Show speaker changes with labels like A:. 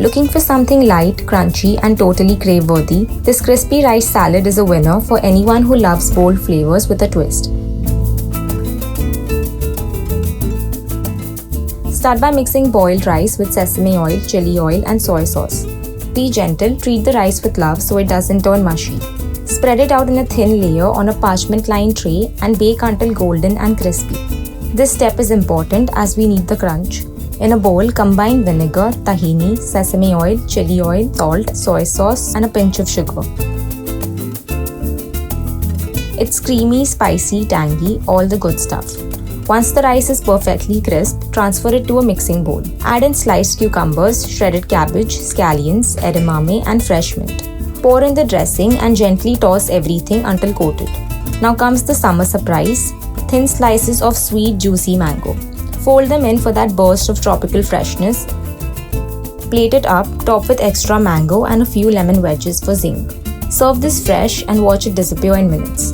A: Looking for something light, crunchy and totally crave-worthy, this crispy rice salad is a winner for anyone who loves bold flavors with a twist. Start by mixing boiled rice with sesame oil, chili oil and soy sauce. Be gentle, treat the rice with love so it doesn't turn mushy. Spread it out in a thin layer on a parchment-lined tray and bake until golden and crispy. This step is important as we need the crunch. In a bowl, combine vinegar, tahini, sesame oil, chili oil, salt, soy sauce and a pinch of sugar. It's creamy, spicy, tangy, all the good stuff. Once the rice is perfectly crisp, transfer it to a mixing bowl. Add in sliced cucumbers, shredded cabbage, scallions, edamame and fresh mint. Pour in the dressing and gently toss everything until coated. Now comes the summer surprise, thin slices of sweet juicy mango. Fold them in for that burst of tropical freshness. Plate it up, top with extra mango and a few lemon wedges for zing. Serve this fresh and watch it disappear in minutes.